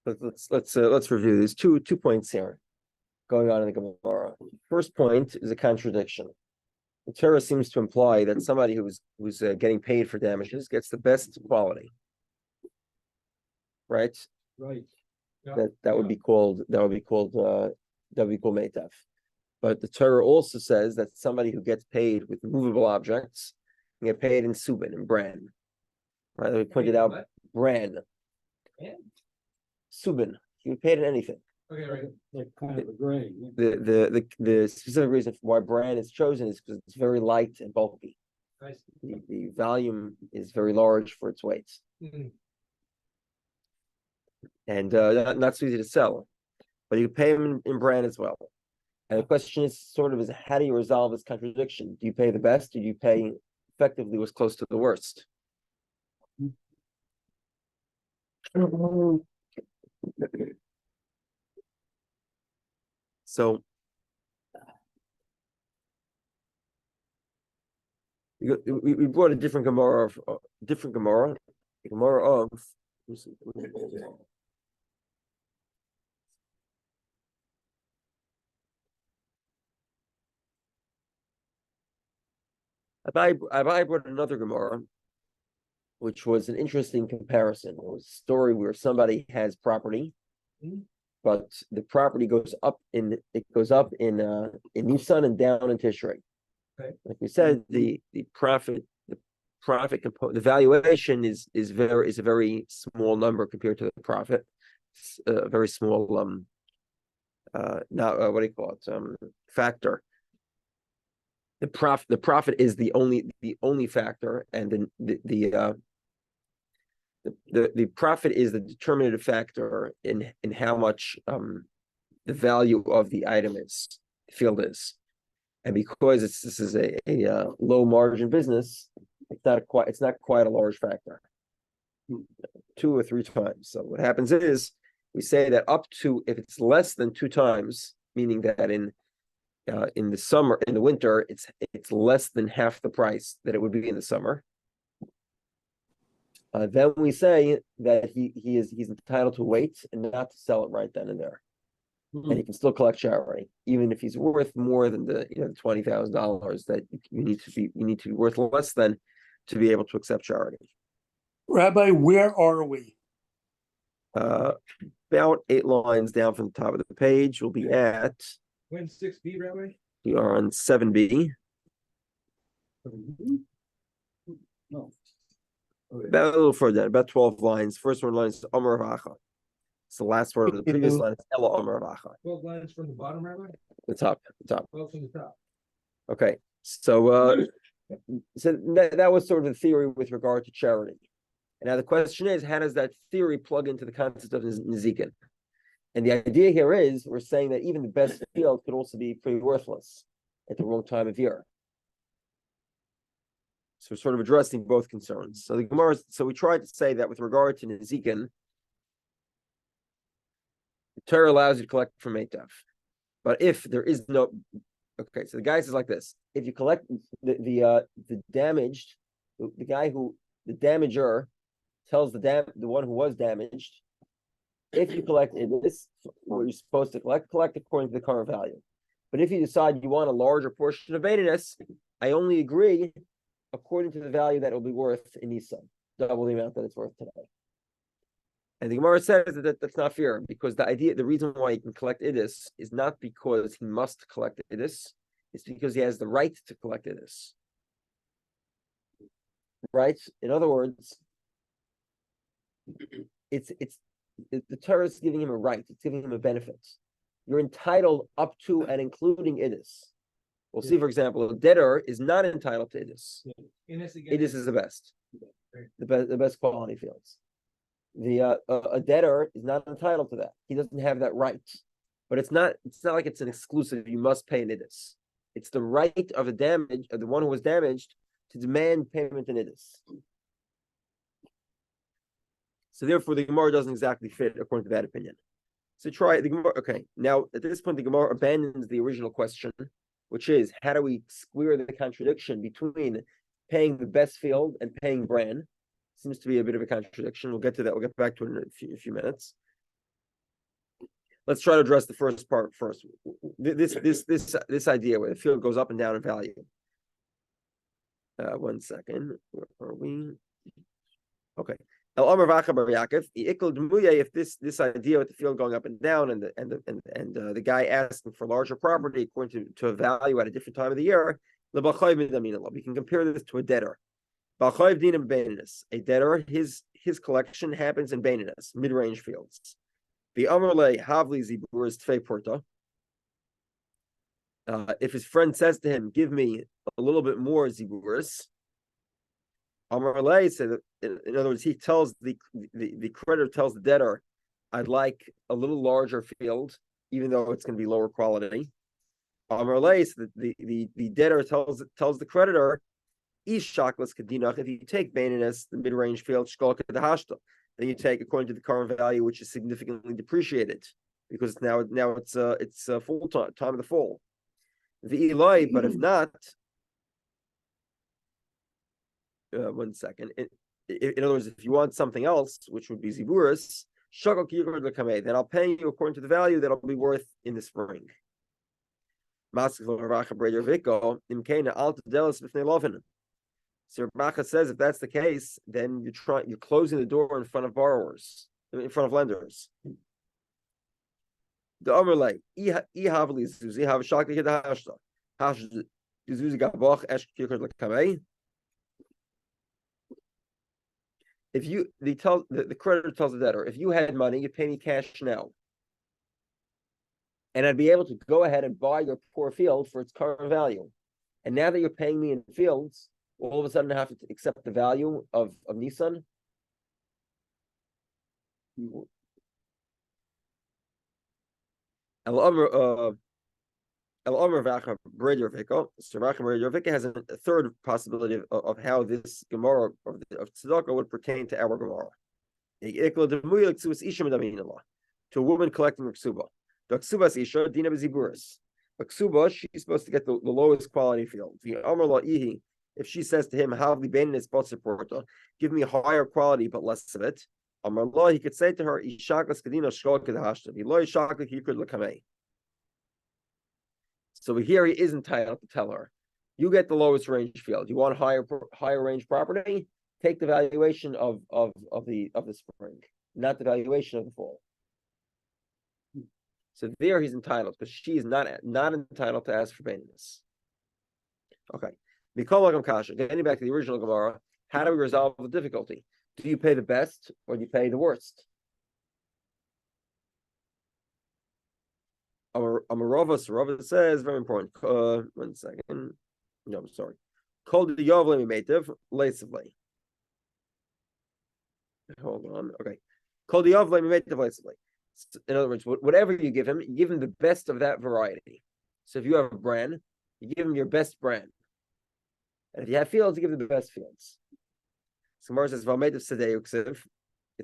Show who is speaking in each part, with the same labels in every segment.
Speaker 1: Let's review. There's two points here going on in the Gemara. First point is a contradiction. The Torah seems to imply that somebody who's getting paid for damages gets the best quality, right?
Speaker 2: Right.
Speaker 1: That would be called meitaf. But the Torah also says that somebody who gets paid with movable objects can get paid in subin, in bran. Right? We pointed out bran. Subin. You get paid in anything.
Speaker 2: Okay, right. Like kind of a grain.
Speaker 1: The specific reason why bran is chosen is because it's very light and bulky. The volume is very large for its weight.
Speaker 2: Mm-hmm.
Speaker 1: And not so easy to sell. But you pay them in bran as well. And the question is how do you resolve this contradiction? Do you pay the best, or do you pay effectively what's close to the worst? So we brought a different Gemara of I brought another Gemara, which was an interesting comparison. It was a story where somebody has property, but the property goes up in Nisan and down in Tishrei.
Speaker 2: Okay.
Speaker 1: Like we said, the profit component, the valuation is a very small number compared to the profit. It's a very small factor. The profit is the only factor, and the profit is the determinative factor in how much the value of the field is. And because this is a low margin business, it's not quite a large factor, 2 or 3 times. So what happens is we say that up to, if it's less than 2 times, meaning that in the winter it's less than half the price that it would be in the summer. Then we say that he's entitled to wait and not to sell it right then and there, and he can still collect charity, even if he's worth more than the $20,000 that you need to be worth less than to be able to accept charity.
Speaker 3: Rabbi, where are we?
Speaker 1: About 8 lines down from the top of the page. We'll be at.
Speaker 2: When's 6b, Rabbi?
Speaker 1: We are on 7b.
Speaker 2: No.
Speaker 1: About a little further down, about 12 lines. First one line is Omer Vacha. It's the last word of the previous line. It's Ella Omer Vacha.
Speaker 2: 12 lines from the bottom, Rabbi?
Speaker 1: The top.
Speaker 2: 12 from the top.
Speaker 1: Okay. So that was sort of the theory with regard to charity. And now the question is, how does that theory plug into the concept of Nezikin? And the idea here is, we're saying that even the best field could also be pretty worthless at the wrong time of year. So we're sort of addressing both concerns. So we tried to say that with regard to Nezikin, the Torah allows you to collect from Meitav. But if there is no, okay, so the guy says like this: if you collect the damaged, the damager tells the one who was damaged, if you collect this, what you're supposed to collect according to the current value. But if you decide you want a larger portion of Baitinus, I only agree according to the value that it will be worth in Nisan, double the amount that it's worth today. And the Gemara says that's not fair, because the reason why he can collect Idis is not because he must collect Idis, it's because he has the right to collect Idis. Right? In other words, the Torah is giving him a right, it's giving him a benefit. You're entitled up to and including Idis. We'll see, for example, a debtor is not entitled to Idis. Idis is the best. The best quality fields. A debtor is not entitled to that. He doesn't have that right. But it's not like it's an exclusive, you must pay an Idis. It's the right of the one who was damaged to demand payment in Idis. So therefore the Gemara doesn't exactly fit according to that opinion. So try the Gemara. Okay, now at this point the Gemara abandons the original question, which is, how do we square the contradiction between paying the best field and paying bran? Seems to be a bit of a contradiction. We'll get to that. We'll get back to it in a few minutes. let's try to address the first part first. This idea where the field goes up and down in value. 1 second. Where are we? Okay. If this idea with the field going up and down and the guy asking for larger property according to a value at a different time of the year, we can compare this to a debtor. A debtor, his collection happens in baininess, mid-range fields. The Amarle Havli Zibur is Tfei Porta. If his friend says to him, give me a little bit more Ziburis, Amarle said, in other words, he tells the creditor tells the debtor, I'd like a little larger field, even though it's going to be lower quality. Amarle said, the debtor tells the creditor, Ishaklas Kadinach, if you take baininess, the mid-range field, Shkol Kadahashta, then you take according to the current value, which is significantly depreciated because now it's full time of the fall. The Eloi, but if not, 1 second. In other words, if you want something else, which would be Ziburis, then I'll pay you according to the value that'll be worth in the spring. So Bacha says if that's the case, then you're closing the door in front of borrowers, in front of lenders. The Omerlei, if the creditor tells the debtor, if you had money, you pay me cash now, and I'd be able to go ahead and buy your poor field for its current value. And now that you're paying me in fields, all of a sudden I have to accept the value of Nissan. El Omer Vacha has a third possibility of how this Gemara of Tzedakah would pertain to our Gemara. To a woman collecting a ksuba. The ksuba isha dina b'ziburis. A ksuba, she's supposed to get the lowest quality field. If she says to him, "Havli bainis b'tzipporta, give me higher quality but less of it," he could say to her, "Ishaklas kadina shkol kedahashta, v'lo ishaklik yikud l'kamei." So here he is entitled to tell her, "You get the lowest range field. You want higher range property? Take the valuation of the spring, not the valuation of the fall." So there he's entitled because she is not entitled to ask for baininess. Okay. Getting back to the original Gemara, how do we resolve the difficulty? Do you pay the best or do you pay the worst? Rava says, very important. 1 second. No, I'm sorry. Called the Yovle Mative, Lasively. Hold on. Okay. Called the Yovle Mative, Lasively. In other words, whatever you give him the best of that variety. So if you have a brand, you give him your best brand. And if you have fields, you give them the best fields. So Gemara says, it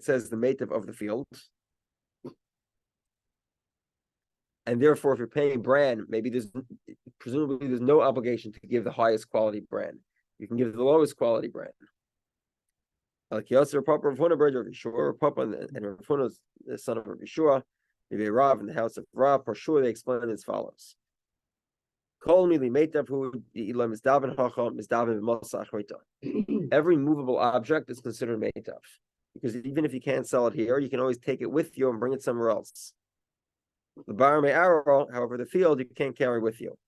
Speaker 1: says the mative of the field. And therefore, if you're paying brand, presumably there's no obligation to give the highest quality brand. You can give the lowest quality brand. Like Yosef, Papa Rav Huna, brother of Yeshua, Papa and Rav Huna, the son of Rav Yeshua, maybe Rav in the house of Rav. For sure, they explain as follows: Every movable object is considered meitav, because even if you can't sell it here, you can always take it with you and bring it somewhere else. The bar may arrow, however, the field you can't carry with you.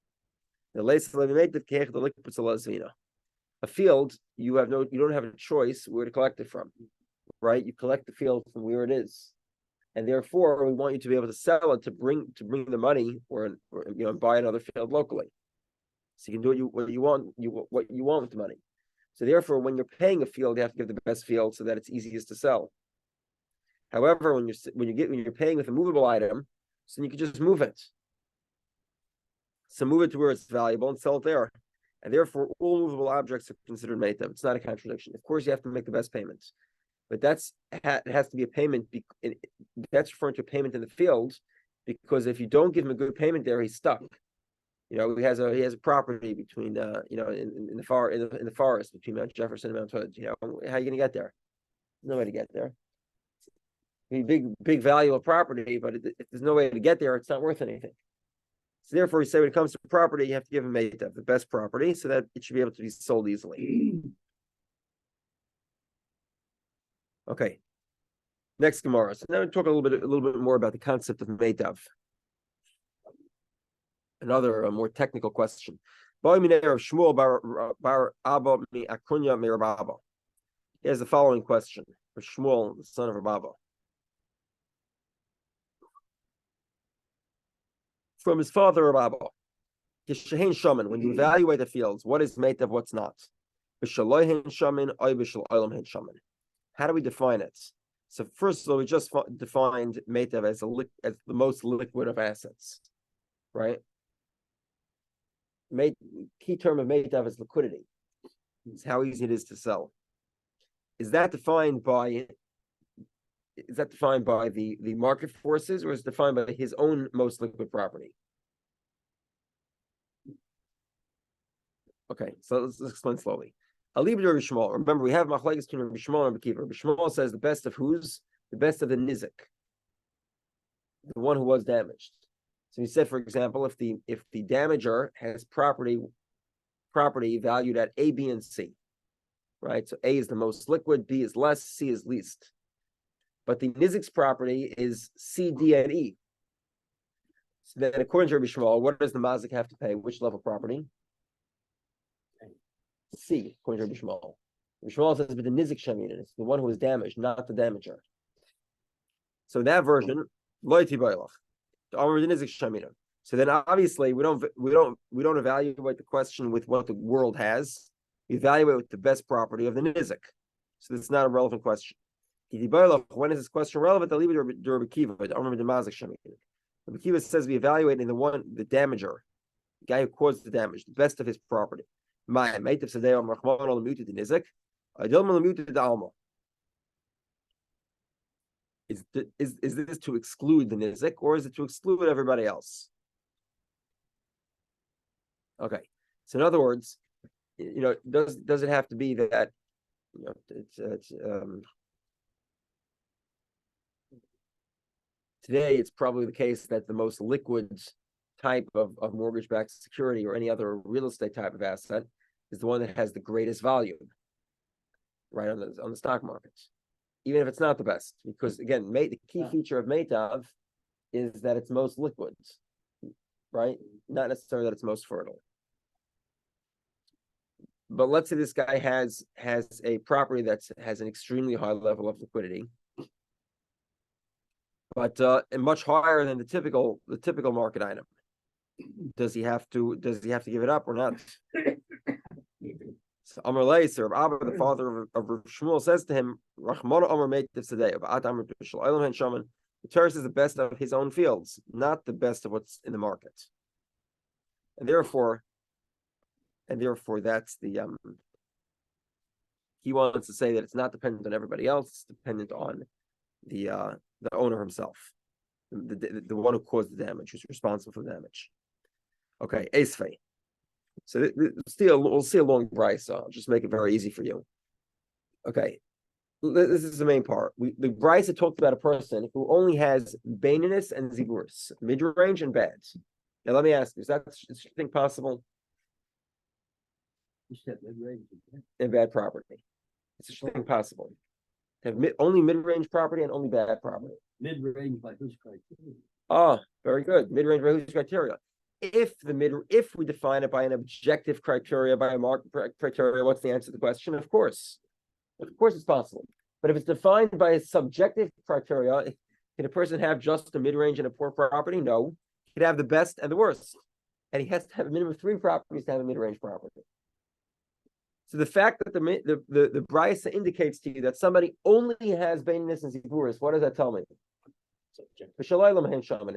Speaker 1: A field, you don't have a choice where to collect it from, right? You collect the field from where it is, and therefore we want you to be able to sell it to bring the money or buy another field locally, so you can do what you want with the money. So therefore, when you're paying a field, you have to give the best field so that it's easiest to sell. However, when you're paying with a movable item, so you can just move it. So move it to where it's valuable and sell it there. And therefore, all movable objects are considered meitav. It's not a contradiction. Of course, you have to make the best payments, but it has to be a payment. That's referring to a payment in the field, because if you don't give him a good payment there, he's stuck. He has a property between in the forest between Mount Jefferson and Mount Hood. How are you going to get there? No way to get there. big value of property, but if there's no way to get there, it's not worth anything. So therefore, we say when it comes to property, you have to give a meitav, the best property, so that it should be able to be sold easily. Okay. Next Gemara. So now we talk a little bit more about the concept of meitav. Another more technical question. Here's the following question for Shmuel, the son of Rabba. From his father Rabba, when you evaluate the fields, what is meitav, what's not? How do we define it? So first of all, we just defined meitav as the most liquid of assets, right? Key term of meitav is liquidity. It's how easy it is to sell. Is that defined by the market forces, or is it defined by his own most liquid property? Okay, so let's explain slowly. Remember, we have machlekes between Rabbi Shmuel and Rabbi Kiva. Rabbi Shmuel says the best of whose? The best of the nizik, the one who was damaged. So he said, for example, if the damager has property valued at A, B, and C, right? So A is the most liquid, B is less, C is least. But the nizik's property is C, D, and E. So then, according to Rabbi Shmuel, what does the mazik have to pay? Which level property? C, according to Rabbi Shmuel. Rabbi Shmuel says, but the nizik shamin, it's the one who was damaged, not the damager. So in that version, loyti bailach. So then, obviously, we don't evaluate the question with what the world has. We evaluate with the best property of the nizik. So that's not a relevant question. When is this question relevant? I'll leave it to Rabbi Kiva. Rabbi Kiva says we evaluate in the damager, the guy who caused the damage, the best of his property. Is this to exclude the nizik, or is it to exclude everybody else? Okay, so in other words, does it have to be that today it's probably the case that the most liquid type of mortgage-backed security or any other real estate type of asset is the one that has the greatest value, right, on the stock markets, even if it's not the best, because again, the key feature of meitav is that it's most liquid, right? Not necessarily that it's most fertile. But let's say this guy has a property that has an extremely high level of liquidity, but much higher than the typical market item. Does he have to give it up or not? So Amar Leis, or Abba, the father of Shmuel, says to him, Rachmana Amar Meitav today of Adam Rishal Elam Hen Shaman. The Torah is the best of his own fields, not the best of what's in the market. And therefore that's the he wants to say that it's not dependent on everybody else, it's dependent on the owner himself, the one who caused the damage, who's responsible for the damage. Okay, Esfei. So we'll see a long price, so I'll just make it very easy for you. Okay, this is the main part. The Brisa talked about a person who only has baininess and ziguris, mid-range and bad. Now let me ask you, is that thing possible?
Speaker 2: You said mid-range
Speaker 1: and bad property. It's a thing possible. Have only mid-range property and only bad property.
Speaker 2: Mid-range by whose criteria?
Speaker 1: Oh, very good. Mid-range by whose criteria? If we define it by an objective criteria, by a market criteria, what's the answer to the question? Of course it's possible. But if it's defined by a subjective criteria, can a person have just a mid-range and a poor property? No. He could have the best and the worst. And he has to have a minimum of 3 properties to have a mid-range property. So the fact that the Brisa indicates to you that somebody only has baininess and ziburis, what does that tell me? It's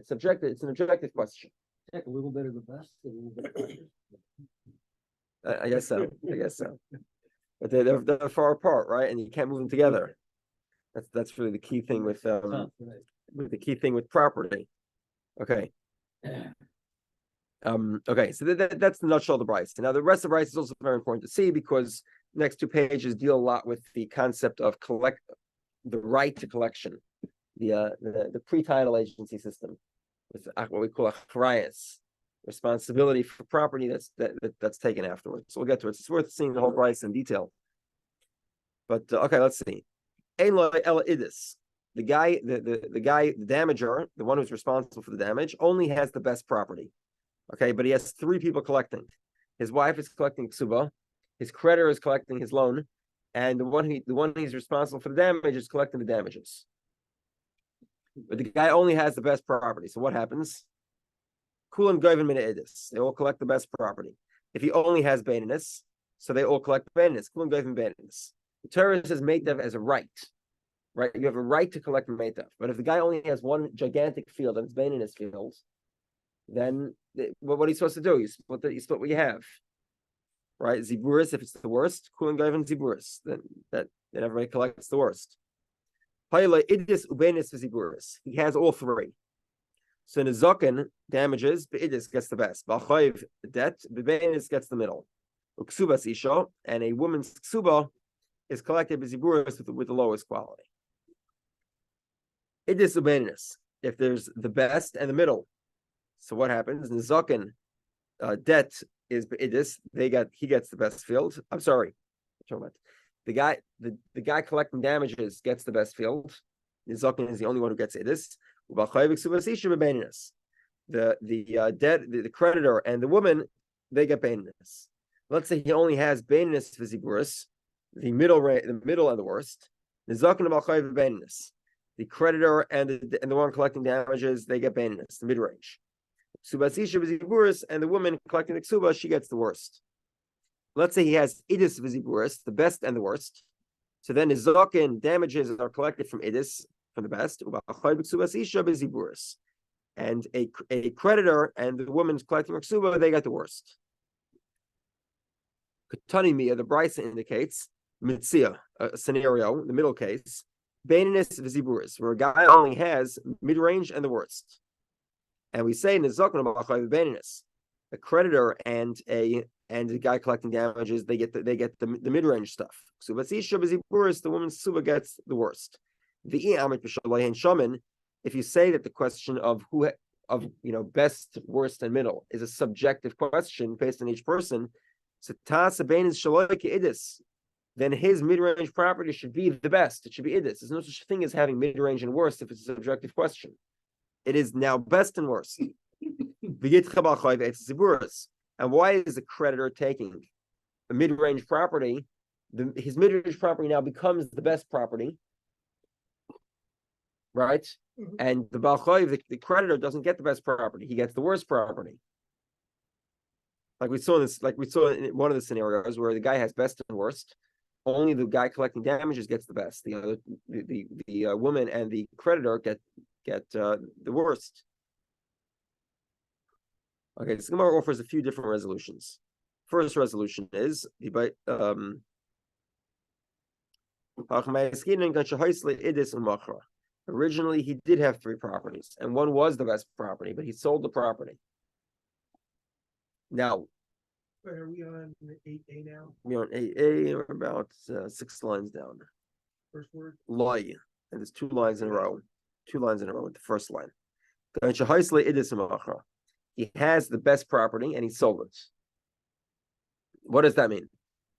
Speaker 1: subjective. It's an objective question.
Speaker 2: A little bit of the best, a little bit of the
Speaker 1: I guess so. But they're far apart, right? And you can't move them together. That's really the key thing with property. Okay. Okay, so that's the nutshell of the Brisa. Now the rest of the Brisa is also very important to see, because the next 2 pages deal a lot with the concept of the right to collection. the pre-title agency system with what we call a achrayas, responsibility for property that's taken afterwards. So we'll get to it. It's worth seeing the whole price in detail. But okay, let's see. Ein lo ela idis. The guy, the damager, the one who's responsible for the damage, only has the best property. Okay, but he has three people collecting. His wife is collecting ksuba, his creditor is collecting his loan, and the one he's responsible for the damage is collecting the damages. But the guy only has the best property. So what happens? Kulam goyven min edis. They all collect the best property. If he only has baininus, so they all collect baininus. Kulam goyven baininus. The Torah says meitav as a right. Right? You have a right to collect meitav. But if the guy only has one gigantic field and it's baininus field, then what are you supposed to do? You split what you have. Right? Ziburis, if it's the worst, kulam goyven ziburis. Then everybody collects the worst. He has all three. So Nizakin damages, Be'idis gets the best. Ba'chayiv debt, Be'beinis gets the middle. Uksubas isha, and a woman's ksuba is collected Beziburis with the lowest quality. Idis Ubeinis, if there's the best and the middle. So what happens? Nizakin debt is Be'idis, he gets the best field. I'm sorry. The guy collecting damages gets the best field. Nizakin is the only one who gets idis. The creditor and the woman, they get baininus. Let's say he only has baininus viziburis, the middle and the worst. Nizakin b'chayv baininus. The creditor and the one collecting damages, they get baininus, the mid range. Subasisha viziburis, and the woman collecting the ksuba, she gets the worst. Let's say he has idis viziburis, the best and the worst. So then his zakin damages are collected from idis, from the best. And a creditor and the woman's collecting ksuba, they got the worst. Katanimiya, the Brisa indicates, mitzia, a scenario, the middle case, baininus viziburis, where a guy only has mid-range and the worst. And we say in the zakin baininus, a creditor and the guy collecting damages, they get the mid-range stuff. So the woman's suba gets the worst. If you say that the question of best, worst, and middle is a subjective question based on each person, so then his mid-range property should be the best. It should be idis. There's no such thing as having mid-range and worst if it's a subjective question. It is now best and worst. And why is the creditor taking a mid-range property? His mid-range property now becomes the best property, right? Mm-hmm. And the Baal Chayiv, the creditor, doesn't get the best property; he gets the worst property. Like we saw in one of the scenarios where the guy has best and worst. Only the guy collecting damages gets the best. The woman and the creditor get the worst. Okay, this Gemara offers a few different resolutions. First resolution is originally he did have three properties, and one was the best property, but he sold the property. Now,
Speaker 4: are we on 8A now?
Speaker 1: We're on 8A, we're about 6 lines down.
Speaker 4: First word?
Speaker 1: Loy, and there's 2 lines in a row. 2 lines in a row with the first line. He has the best property and he sold it. What does that mean?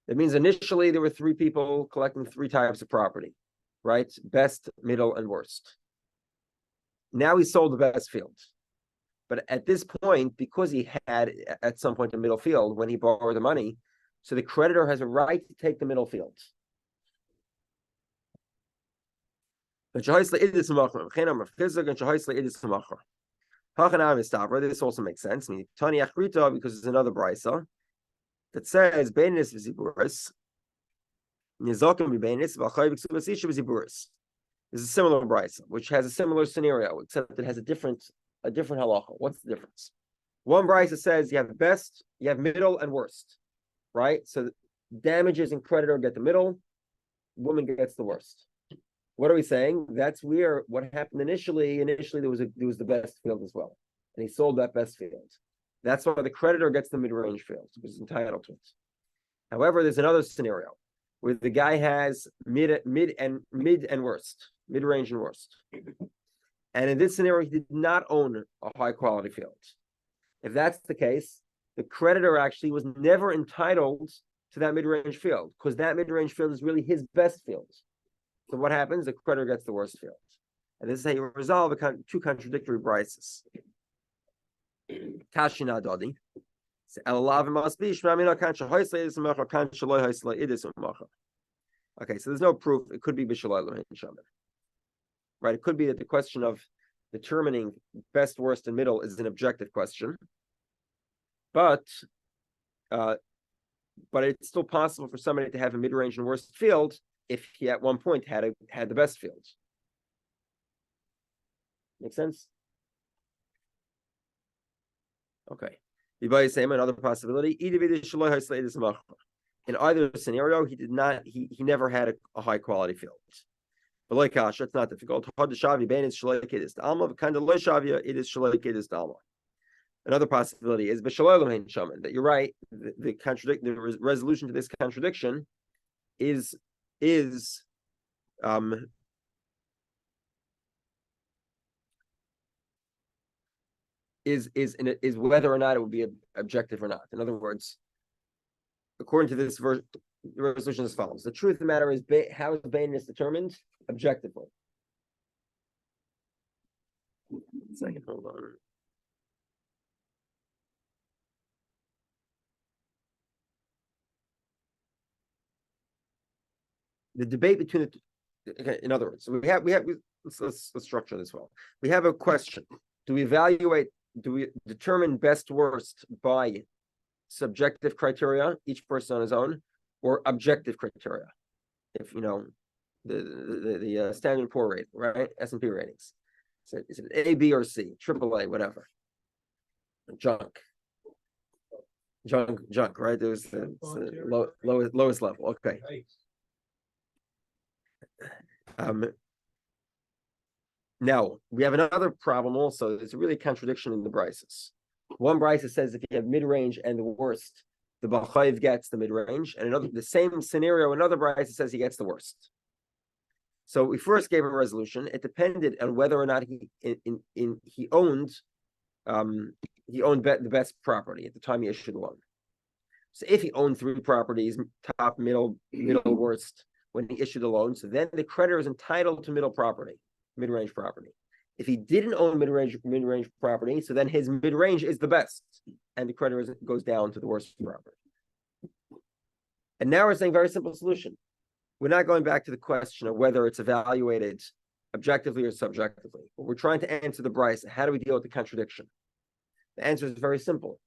Speaker 1: It means initially there were 3 people collecting 3 types of property, right? Best, middle, and worst. Now he sold the best field. But at this point, because he had at some point a middle field when he borrowed the money, so the creditor has a right to take the middle field. This also makes sense. Because it's another brisa that says beinis v'ziburis. There's a similar brisa which has a similar scenario, except it has a different halacha. What's the difference? One brisa says you have best, you have middle, and worst, right? So damages and creditor get the middle, woman gets the worst. What are we saying? That's where what happened initially. Initially, there was the best field as well, and he sold that best field. That's why the creditor gets the mid-range field, because he's entitled to it. However, there's another scenario where the guy has mid and worst. mid-range and worst. And in this scenario, he did not own a high quality field. If that's the case, the creditor actually was never entitled to that mid-range field because that mid-range field is really his best field. So what happens? The creditor gets the worst field. And this is how you resolve two contradictory brises. Kashina Dodi. Okay, so there's no proof. It could be Bishalai Shaman. Right? It could be that the question of determining best, worst, and middle is an objective question. But it's still possible for somebody to have a mid-range and worst field if he at one point had the best field. Make sense? Okay. Another possibility. In either scenario, he never had a high quality field. But like Kasha, it's not difficult. Another possibility is that you're right. The resolution to this contradiction is whether or not it would be objective or not. In other words, according to this verse, the resolution is as follows: the truth of the matter is how is bainness determined objectively. Second, hold on. The debate between okay, in other words, let's structure this well. We have a question: do we determine best worst by subjective criteria, each person on his own, or objective criteria? If you know the Standard & Poor rate, right? S&P ratings. Is it A, B, or C? AAA, whatever. Junk, right? There's the lowest level. Okay. Now we have another problem also. There's really a contradiction in the brises. One brisa says if you have mid-range and the worst, the Bachayiv gets the mid-range, and the same scenario, another brisa says he gets the worst. So we first gave a resolution. It depended on whether or not he owned the best property at the time he issued the loan. So if he owned 3 properties, top, middle, worst, when he issued the loan, so then the creditor is entitled to mid-range property. If he didn't own mid-range property, so then his mid-range is the best, and the creditor goes down to the worst property. And now we're saying very simple solution. We're not going back to the question of whether it's evaluated objectively or subjectively. But we're trying to answer the brise. How do we deal with the contradiction? The answer is very simple.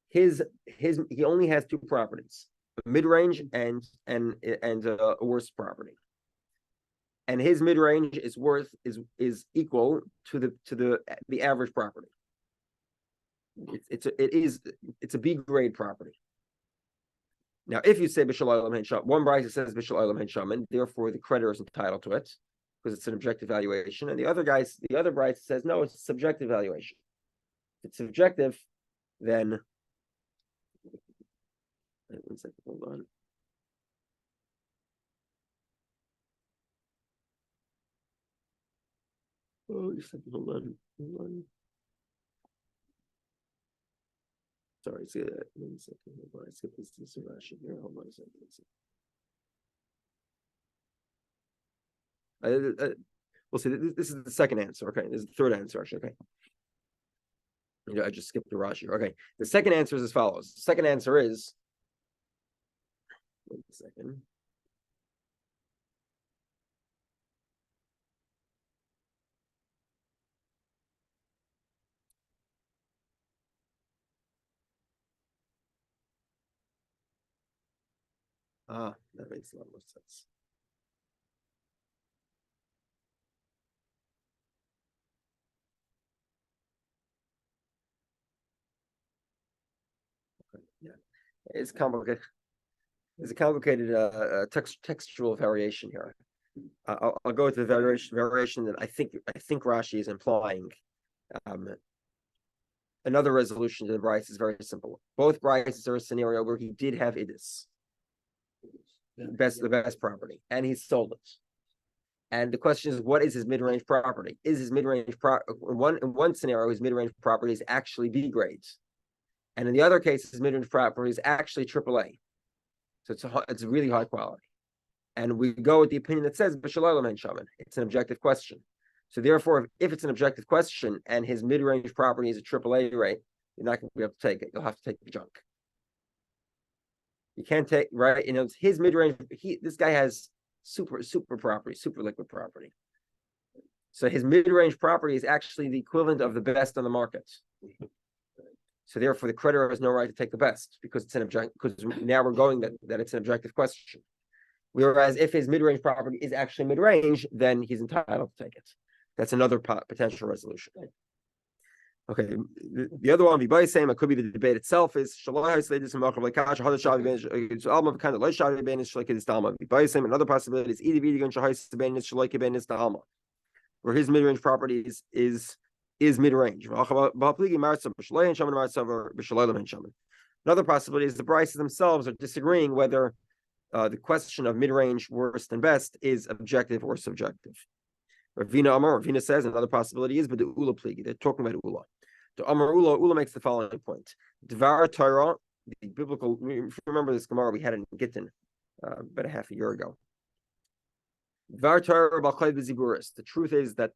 Speaker 1: He only has 2 properties: a mid-range and a worst property. And his mid-range is equal to the average property. It's a B grade property. Now, if you say Bishal Olam Hein Shaman, one brisa says Bishal Olam Hein Shaman, therefore the creditor is entitled to it because it's an objective valuation, and the other brisa says no, it's a subjective valuation. If it's subjective, then 1 second, hold on. Oh, just a second, hold on. Sorry, see that. 1 second. Hold on. I skipped this Rashi here. Hold on a second. We'll see. This is the second answer. Okay, this is the third answer actually. Okay. I just skipped the Rashi. Okay. The second answer is as follows. The second answer is. Wait a second. That makes a lot more sense. Okay, yeah, it's complicated. There's a complicated textual variation here. I'll go with the variation that I think Rashi is implying. Another resolution to the Bryce is very simple. Both Bryces are a scenario where he did have idis, the best property, and he sold it. And the question is, what is his mid-range property? Is his mid-range in one scenario, his mid-range property is actually B grades, and in the other case, his mid-range property is actually AAA. So it's really high quality. And we go with the opinion that says it's an objective question. So therefore, if it's an objective question and his mid-range property is a AAA rate, you're not going to be able to take it. You'll have to take the junk. You can't take, right? You know, it's his mid-range. This guy has super property, super liquid property. So his mid-range property is actually the equivalent of the best on the market. So therefore, the creditor has no right to take the best because it's an object. Because now we're going that it's an objective question. Whereas if his mid-range property is actually mid-range, then he's entitled to take it. That's another potential resolution. Okay, the other one, it could be the debate itself is another possibility is where his mid-range property is mid-range. Another possibility is the prices themselves are disagreeing whether the question of mid-range, worst and best, is objective or subjective. Ravina says another possibility is, but the Ula pligi. They're talking about Ula. The Amar Ula makes the following point: Dvar Torah, the biblical. Remember this Gemara we had in Gittin about a half a year ago. Dvar Torah b'chay b'ziburis. The truth is that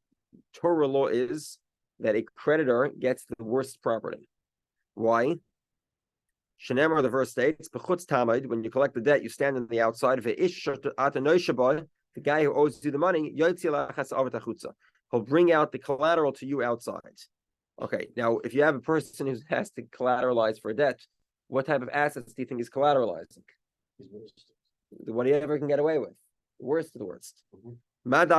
Speaker 1: Torah law is that a creditor gets the worst property. Why? Shenemar, the verse states, "B'chutz tamid." When you collect the debt, you stand on the outside of it. The guy who owes you the money, he'll bring out the collateral to you outside. Okay, now if you have a person who has to collateralize for a debt, what type of assets do you think is collateralizing? What do you ever can get away with? The worst of the worst. What's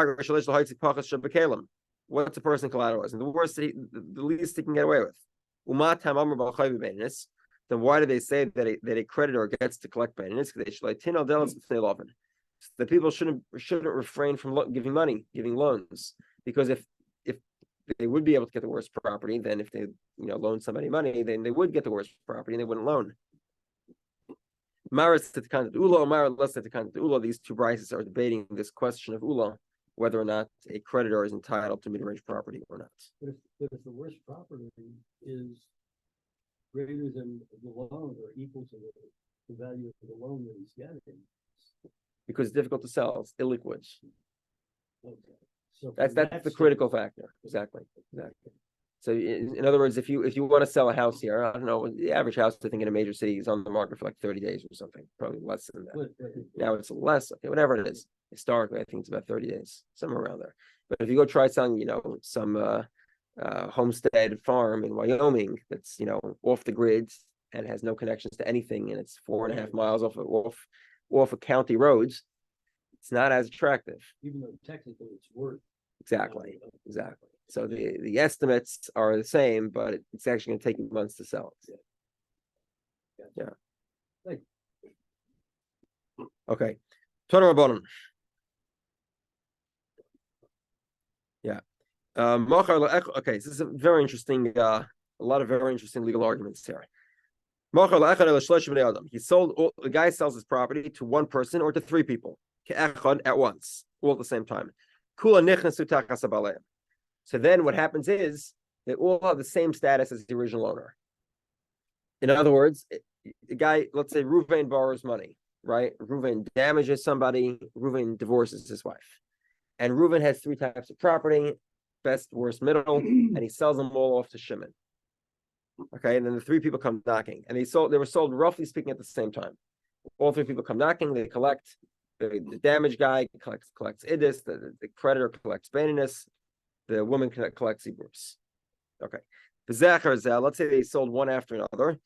Speaker 1: a person collateralizing? The worst, the least he can get away with. Then why do they say that a creditor gets to collect bainis? The people shouldn't refrain from giving loans, because if they would be able to get the worst property, then if they loan somebody money, then they would get the worst property and they wouldn't loan. Maris to the Ula, Maris less to the Ula. These two brises are debating this question of Ula, whether or not a creditor is entitled to mid-range property or not.
Speaker 2: But if the worst property is greater than the loan or equal to the value of the loan that he's getting,
Speaker 1: because it's difficult to sell, it's illiquid.
Speaker 2: okay. So
Speaker 1: That's the critical factor. Exactly. So in other words, if you want to sell a house here, I don't know, the average house I think in a major city is on the market for like 30 days or something, probably less than that. Now it's less, okay, whatever it is. Historically, I think it's about 30 days, somewhere around there. But if you go try selling, some homestead farm in Wyoming that's off the grid and has no connections to anything, and it's 4.5 miles off of county roads, it's not as attractive.
Speaker 2: Even though technically it's worth.
Speaker 1: Exactly. So the estimates are the same, but it's actually going to take you months to sell it. Yeah. Okay. Yeah. Okay, so this is a very interesting, a lot of very interesting legal arguments here. The guy sells his property to one person or to three people at once, all at the same time. So then what happens is they all have the same status as the original owner. In other words, the guy, let's say Reuven borrows money, right? Reuven damages somebody, Reuven divorces his wife. And Reuven has three types of property: best, worst, middle, and he sells them all off to Shimon. Okay, and then the three people come knocking, and they were sold roughly speaking at the same time. All three people come knocking, they collect. The damaged guy collects idis, the creditor collects baininess, the woman collects ibrus. Okay. Let's say they sold one after another.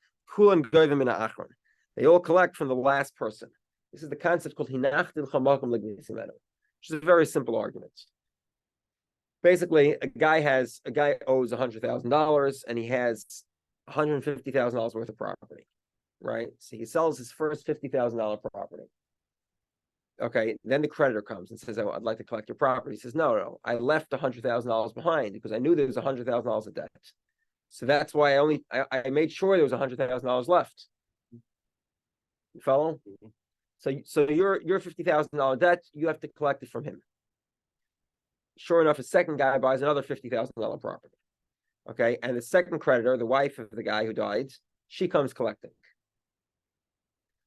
Speaker 1: They all collect from the last person. This is the concept called hinachtil chamakum legnisimenu, which is a very simple argument. Basically, a guy owes $100,000 and he has $150,000 worth of property, right? So he sells his first $50,000 property. Okay, then the creditor comes and says, I'd like to collect your property. He says, no, I left $100,000 behind because I knew there was $100,000 of debt. So that's why I made sure there was $100,000 left. You follow? So your $50,000 debt, you have to collect it from him. Sure enough, a second guy buys another $50,000 property. Okay, and the second creditor, the wife of the guy who died, she comes collecting.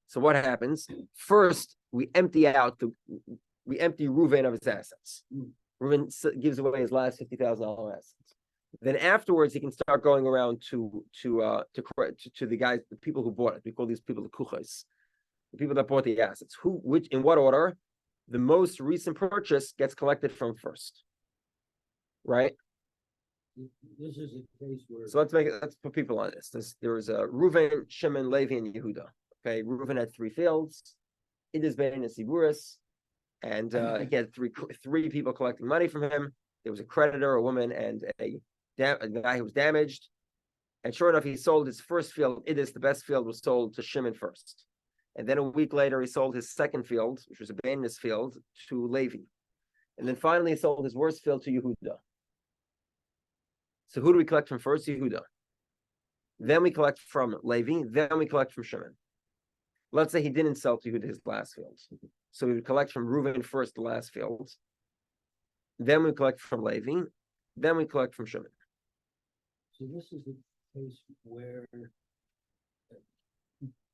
Speaker 1: So what happens? First, we empty Reuven of his assets. Reuven gives away his last $50,000 assets. Then afterwards, he can start going around to the guys, the people who bought it. We call these people the kuchos, the people that bought the assets. In what order? The most recent purchase gets collected from first, right?
Speaker 2: This is a case where.
Speaker 1: So let's put people on this. There was a Reuven, Shimon, Levi, and Yehudah. Okay, Reuven had 3 fields. It is Ben and Siburis, and he had three people collecting money from him. There was a creditor, a woman, and a guy who was damaged. And sure enough, he sold his first field. It is the best field was sold to Shimon first, and then a week later, he sold his second field, which was a Ben's field, to Levi, and then finally, he sold his worst field to Yehudah. So who do we collect from first? Yehudah. Then we collect from Levi. Then we collect from Shimon. Let's say he didn't sell to Yehudah his last field. So we would collect from Reuven first, the last field. Then we collect from Levi. Then we collect from Shimon.
Speaker 2: So this is the case where you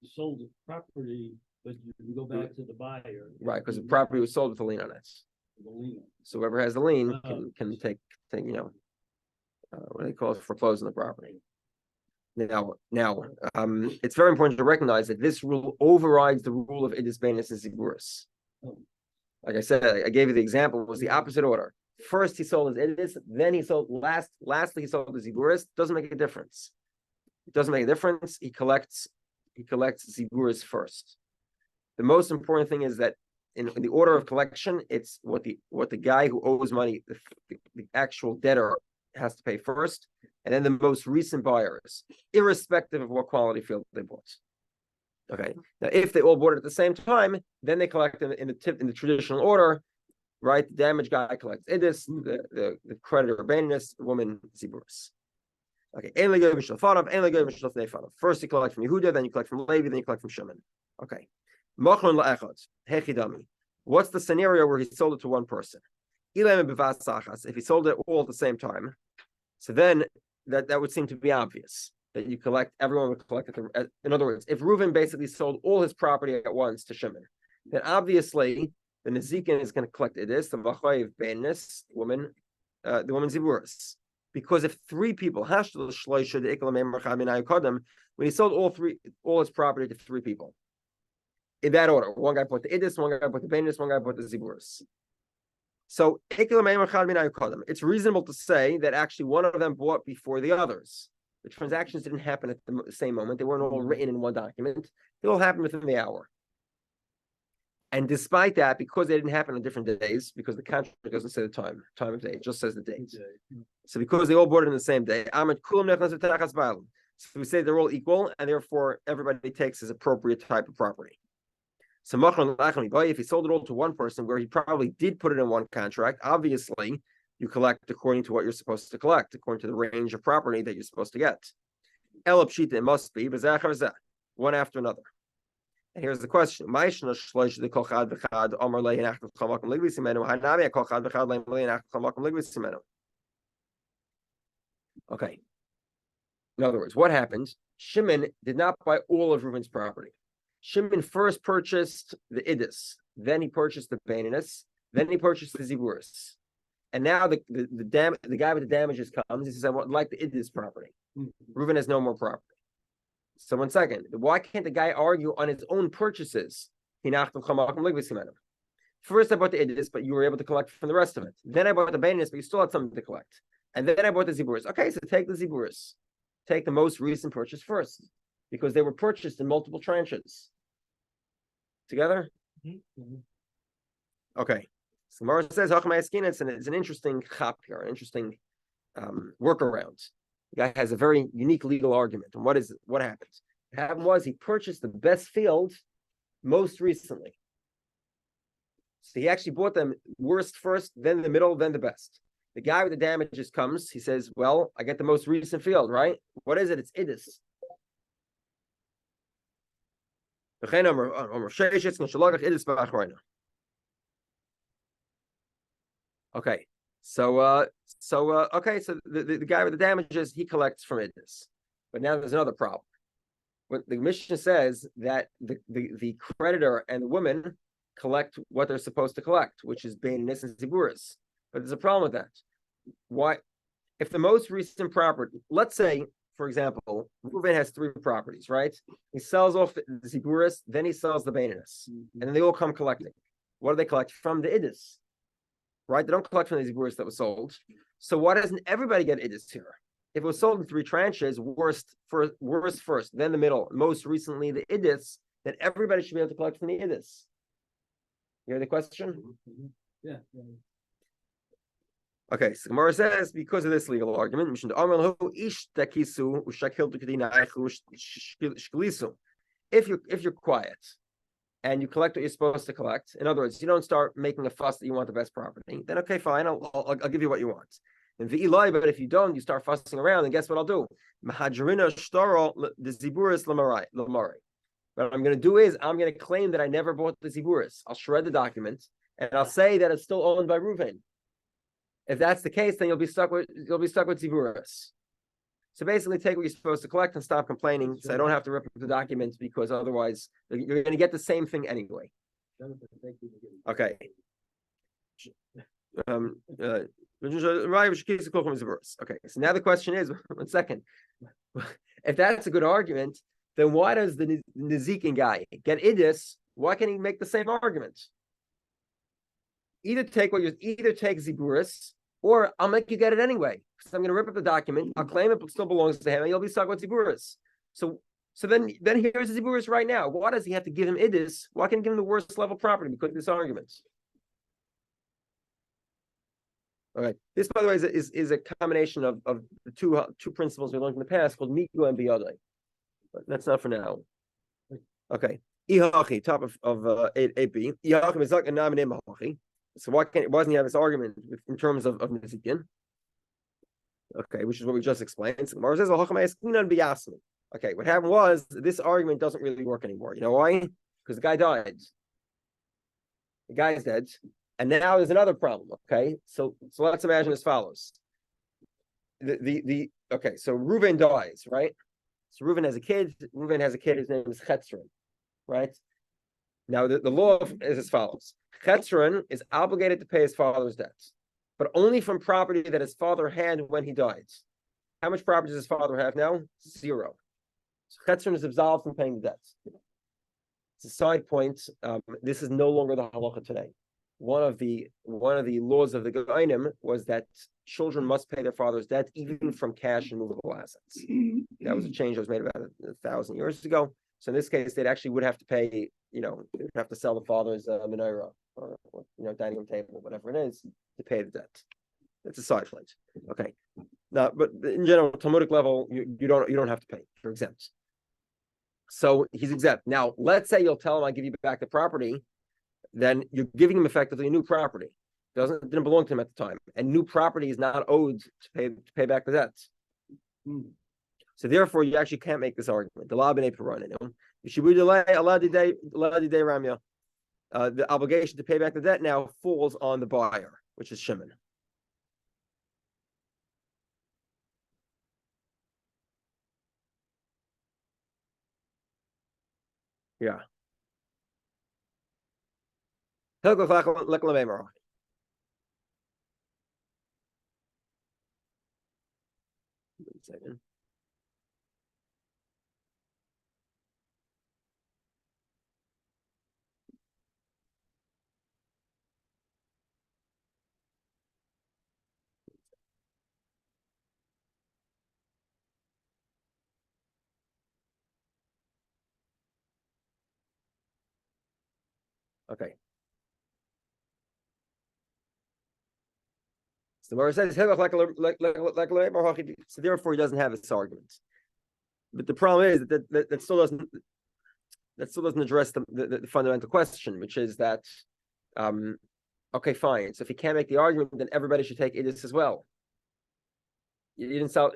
Speaker 2: sold the property, but you go back to the buyer.
Speaker 1: Right, because the property was sold with a lien on it.
Speaker 2: The lien.
Speaker 1: So whoever has the lien can take what do they call it, foreclose on the property. Now, it's very important to recognize that this rule overrides the rule of idus beinus and ziburis. Like I said, I gave you the example. It was the opposite order. First, he sold his idus, then he sold lastly he sold the ziburis. Doesn't make a difference. It doesn't make a difference. He collects ziburis first. The most important thing is that in the order of collection, it's what the guy who owes money, the actual debtor, has to pay first, and then the most recent buyers, irrespective of what quality field they bought. Okay. Now, if they all bought it at the same time, then they collect them in the traditional order, right? The damaged guy collects idus, the creditor beinus, the woman ziburis. Okay. First you collect from Yehudah, then you collect from Levi, then you collect from Shimon. Okay. What's the scenario where he sold it to one person? If he sold it all at the same time, so then that would seem to be obvious that you collect, everyone would collect it. In other words, if Reuven basically sold all his property at once to Shimon, then obviously the Nezikin is going to collect it. Is the Vachayev Beinus, the woman Ziburis. Because if 3 people, when he sold all his property to 3 people, in that order, one guy bought the Idis, one guy bought the Beinus, one guy bought the Ziburis. So it's reasonable to say that actually one of them bought before the others. The transactions didn't happen at the same moment. They weren't all written in one document. They all happened within the hour. And despite that, because they didn't happen on different days, because the contract doesn't say the time of day, it just says the date. So because they all bought it in the same day, so we say they're all equal, and therefore everybody takes his appropriate type of property. So if he sold it all to one person where he probably did put it in one contract, obviously you collect according to what you're supposed to collect, according to the range of property that you're supposed to get. It must be one after another. And here's the question. Okay. In other words, what happened? Shimon did not buy all of Reuven's property. Shimon first purchased the idus, then he purchased the beinus, then he purchased the ziburis, and now the guy with the damages comes. He says, "I would like the idus property." Reuven has no more property. So 1 second, why can't the guy argue on his own purchases? First, I bought the idus, but you were able to collect from the rest of it. Then I bought the beinus, but you still had something to collect. And then I bought the ziburis. Okay, so take the ziburis. Take the most recent purchase first, because they were purchased in multiple tranches. Together? Okay. So Gemara says, it's an interesting chap here, an interesting workaround. The guy has a very unique legal argument. And what happened? What happened was he purchased the best field most recently. So he actually bought them worst first, then the middle, then the best. The guy with the damages comes, he says, well, I get the most recent field, right? What is it? It's idus. Okay, Okay, so the guy with the damages, he collects from Idis. But now there's another problem. What the Mishnah says that the creditor and the woman collect what they're supposed to collect, which is Bainis and Ziburis. But there's a problem with that. Why? If the most recent property, let's say, for example, Reuven has 3 properties, right? He sells off the Ziburis, then he sells the Bainis, and then they all come collecting. What do they collect? From the Idis, right? They don't collect from the Ziburis that was sold. So why doesn't everybody get Idis here? If it was sold in 3 tranches, worst first, then the middle, most recently the Idis, then everybody should be able to collect from the Idis. You hear the question?
Speaker 2: Yeah.
Speaker 1: Okay, so Gemara says because of this legal argument, if you're quiet and you collect what you're supposed to collect, in other words, you don't start making a fuss that you want the best property, then okay, fine, I'll give you what you want. And but if you don't, you start fussing around, then guess what I'll do? What I'm going to do is I'm going to claim that I never bought the Ziburis. I'll shred the document and I'll say that it's still owned by Reuven. If that's the case, then you'll be stuck with Ziburis. So basically, take what you're supposed to collect and stop complaining. So I don't have to rip up the documents because otherwise you're going to get the same thing anyway. Okay. Okay. So now the question is, 1 second. If that's a good argument, then why does the Nizikin guy get Idis? Why can't he make the same argument? Either take Ziburis, or I'll make you get it anyway. So I'm going to rip up the document. I'll claim it still belongs to him, and you'll be stuck with Ziburis. So then here's the Ziburis right now. Why does he have to give him Idis? Why can't he give him the worst level property because of this argument? All right. This, by the way, is a combination of the two principles we learned in the past called Miku and Biyadai. But that's not for now. Okay. Ihachi, top of 8b. Ihachi is like a nominee Mahachi. So why doesn't he have this argument in terms of Nizikin? Okay, which is what we just explained. So Gemara says, okay, what happened was this argument doesn't really work anymore. You know why? Because the guy died. The guy is dead. And now there's another problem. Okay, so let's imagine as follows. Okay, so Reuven dies, right? So Reuven has a kid. His name is Chetzron, right? Now the law is as follows: Chetzron is obligated to pay his father's debts, but only from property that his father had when he died. How much property does his father have now? 0. So Chetzron is absolved from paying the debts. It's a side point. This is no longer the halacha today. One of the laws of the Goinim was that children must pay their father's debt even from cash and movable assets. That was a change that was made about 1,000 years ago. So in this case, they'd actually would have to pay, they would have to sell the father's menorah or dining room table, whatever it is, to pay the debt. That's a side point. Okay. Now, but in general, Talmudic level, you don't have to pay. You're exempt. So he's exempt. Now, let's say you'll tell him I give you back the property, then you're giving him effectively a new property. Didn't belong to him at the time, and new property is not owed to pay back the debts. So therefore, you actually can't make this argument. The obligation to pay back the debt now falls on the buyer, which is Shimon. Yeah. Second. Okay. So Gemara says, so therefore he doesn't have this argument. But the problem is that still doesn't address the fundamental question, which is that okay, fine. So if he can't make the argument, then everybody should take Idis as well. You didn't sell.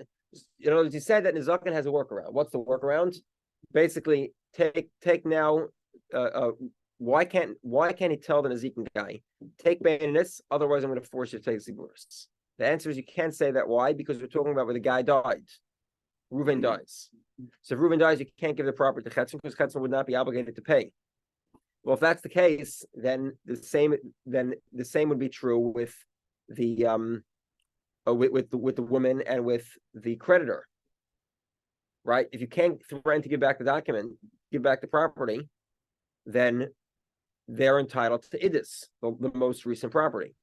Speaker 1: In other words, you said that Nizakin has a workaround. What's the workaround? Basically, take now why can't he tell the Nazikin guy, take Bainis, otherwise I'm going to force you to take Ziburis? The answer is you can't say that. Why? Because we're talking about where the guy died. Reuven dies. So if Reuven dies, you can't give the property to Chetzim because Chetzim would not be obligated to pay. Well, if that's the case, then the same would be true with the with the woman and with the creditor, right? If you can't threaten to give back the document, give back the property, then they're entitled to idis, the most recent property.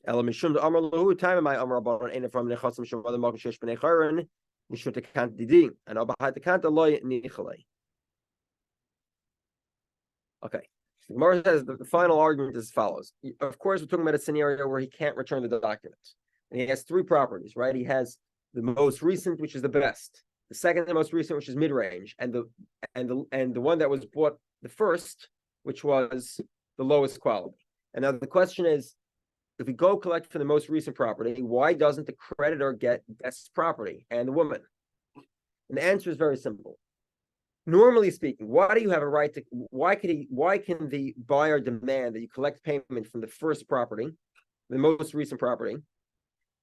Speaker 1: And okay. The Gemara says the final argument is as follows. Of course, we're talking about a scenario where he can't return the document. And he has three properties, right? He has the most recent, which is the best, the second the most recent, which is mid-range, and the one that was bought the first, which was the lowest quality. And now the question is, if we go collect for the most recent property, why doesn't the creditor get best property and the woman? And the answer is very simple. Normally speaking, why do you have a right to? Why can the buyer demand that you collect payment from the first property, the most recent property,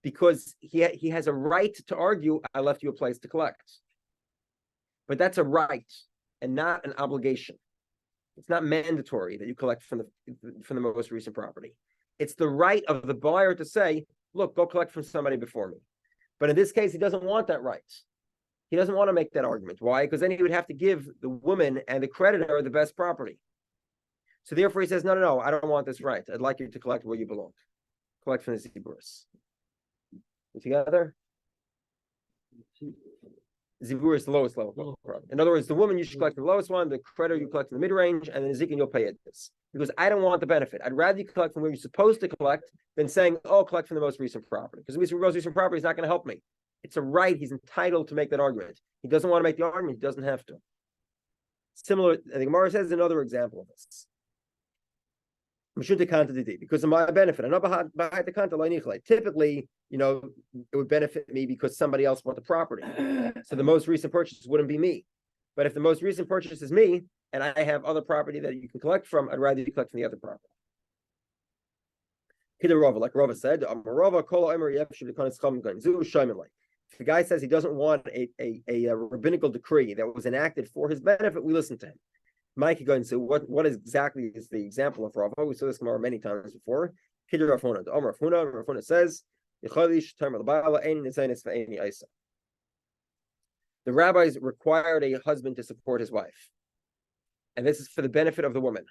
Speaker 1: because he has a right to argue, I left you a place to collect. But that's a right and not an obligation. It's not mandatory that you collect from the most recent property. It's the right of the buyer to say, look, go collect from somebody before me. But in this case, he doesn't want that right. He doesn't want to make that argument. Why? Because then he would have to give the woman and the creditor the best property. So therefore he says, no, I don't want this right. I'd like you to collect where you belong. Collect from the Ziburis. You together? Zibur is the lowest level. In other words, the woman, you should collect the lowest one, the creditor, you collect in the mid-range, and then the Zikin, you'll pay it this. Because I don't want the benefit. I'd rather you collect from where you're supposed to collect than saying, oh, collect from the most recent property. Because the most recent property is not going to help me. It's a right. He's entitled to make that argument. He doesn't want to make the argument. He doesn't have to. Similar, the Gemara says another example of this. Because of my benefit. Typically, it would benefit me because somebody else bought the property. So the most recent purchase wouldn't be me. But if the most recent purchase is me, and I have other property that you can collect from, I'd rather you collect from the other property. Like Rava said, if the guy says he doesn't want a rabbinical decree that was enacted for his benefit, we listen to him. Mike going to say what exactly is the example of Rava? We saw this Gemara many times before. Rafuna says, the rabbis required a husband to support his wife, and this is for the benefit of the woman.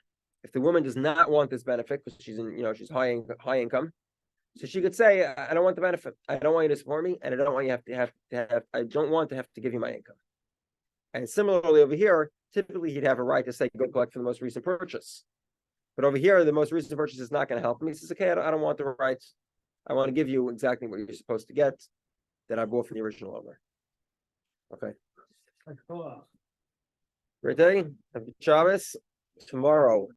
Speaker 1: If the woman does not want this benefit because she's she's high income, so she could say, I don't want the benefit. I don't want you to support me, and I don't want you I don't want to have to give you my income. And similarly over here, typically he'd have a right to say, go collect for the most recent purchase. But over here, the most recent purchase is not going to help him. He says, okay, I don't want the rights. I want to give you exactly what you're supposed to get that I bought from the original owner. Okay. Great day. Happy Shabbos. Tomorrow.